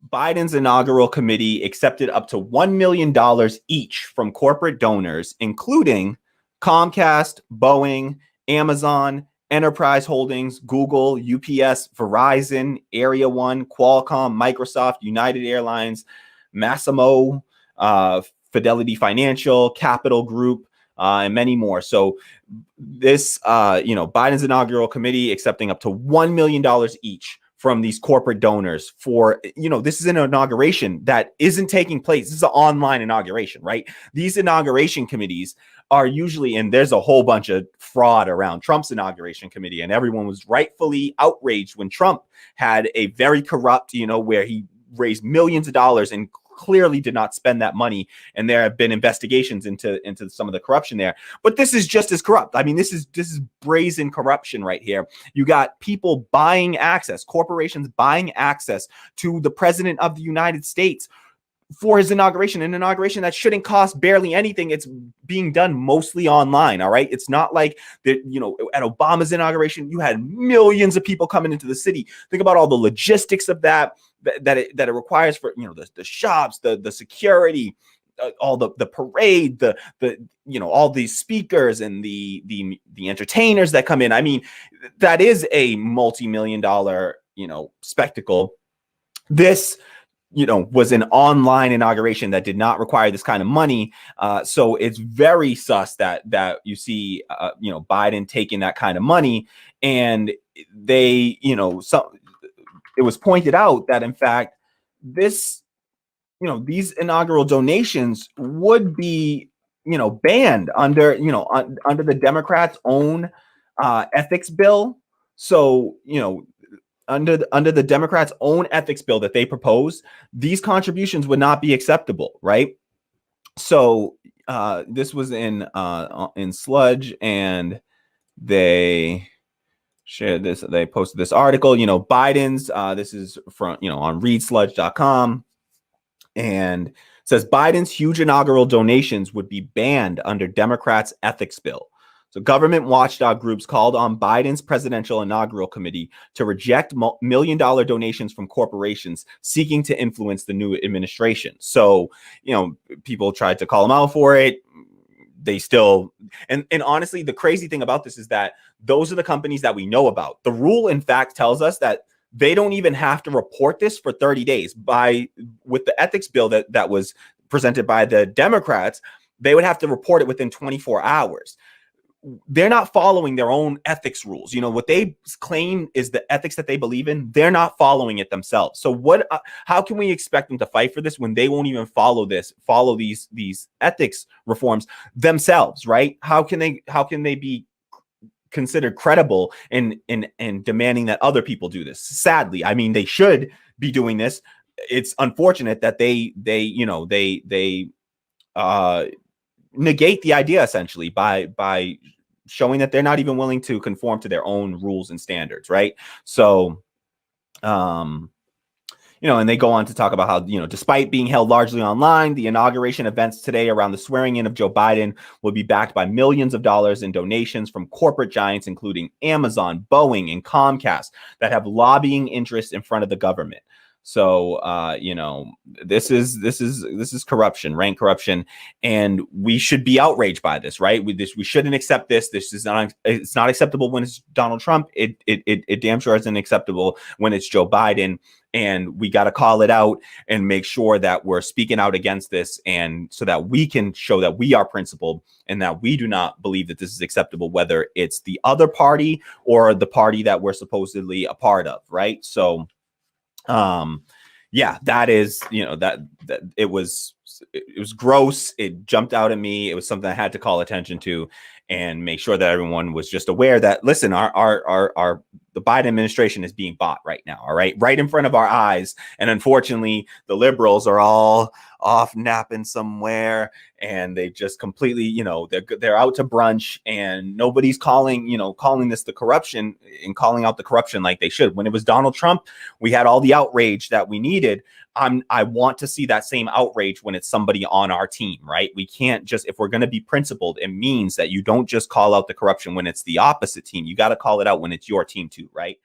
Biden's inaugural committee accepted up to $1 million each from corporate donors, including Comcast, Boeing, Amazon, Enterprise Holdings, Google, UPS, Verizon, Area One, Qualcomm, Microsoft, United Airlines, Massimo, Fidelity Financial, Capital Group, and many more. So this, Biden's inaugural committee accepting up to $1 million each from these corporate donors for, this is an inauguration that isn't taking place. This is an online inauguration, right? These inauguration committees are usually, and there's a whole bunch of fraud around Trump's inauguration committee, and everyone was rightfully outraged when Trump had a very corrupt, where he raised millions of dollars and clearly did not spend that money, and there have been investigations into some of the corruption there. But this is just as corrupt. I mean, this is brazen corruption right here. You got people buying access, corporations buying access to the president of the United States for his inauguration, an inauguration that shouldn't cost barely anything. It's being done mostly online. All right. It's not like that, at Obama's inauguration, you had millions of people coming into the city. Think about all the logistics of that it requires for, the shops, the security, all the parade, the all these speakers and the entertainers that come in. I mean, that is a multi-million dollar, spectacle. This, was an online inauguration that did not require this kind of money. So it's very sus that you see, Biden taking that kind of money. And they, it was pointed out that in fact, this, these inaugural donations would be, banned under, under the Democrats' own ethics bill. So, under the Democrats' own ethics bill that they proposed, these contributions would not be acceptable, right? So this was in Sludge, and they shared this. They posted this article. Biden's. This is from on readsludge.com, and it says Biden's huge inaugural donations would be banned under Democrats' ethics bill. So government watchdog groups called on Biden's presidential inaugural committee to reject million-dollar donations from corporations seeking to influence the new administration. So, people tried to call them out for it. They still, and honestly, the crazy thing about this is that those are the companies that we know about. The rule, in fact, tells us that they don't even have to report this for 30 days. With the ethics bill that was presented by the Democrats, they would have to report it within 24 hours. They're not following their own ethics rules. What they claim is the ethics that they believe in. They're not following it themselves. So how can we expect them to fight for this when they won't even follow these ethics reforms themselves, right? How can they be considered credible in demanding that other people do this? Sadly, I mean, they should be doing this. It's unfortunate that they negate the idea essentially by showing that they're not even willing to conform to their own rules and standards, right? So and they go on to talk about how, despite being held largely online, the inauguration events today around the swearing in of Joe Biden will be backed by millions of dollars in donations from corporate giants, including Amazon, Boeing, and Comcast, that have lobbying interests in front of the government. So, this is corruption, rank corruption, and we should be outraged by this, right? We shouldn't accept this. It's not acceptable when it's Donald Trump. It damn sure isn't acceptable when it's Joe Biden, and we got to call it out and make sure that we're speaking out against this, and so that we can show that we are principled and that we do not believe that this is acceptable, whether it's the other party or the party that we're supposedly a part of, right? So, that is, that it was gross. It jumped out at me. It was something I had to call attention to and make sure that everyone was just aware that, listen, the Biden administration is being bought right now. All right in front of our eyes. And unfortunately, the liberals are all off napping somewhere, and they just completely, they're out to brunch, and nobody's calling this the corruption and calling out the corruption like they should. When it was Donald Trump, we had all the outrage that we needed. I want to see that same outrage when it's somebody on our team, right? We can't just, if we're going to be principled, it means that you don't just call out the corruption when it's the opposite team. You got to call it out when it's your team too, right?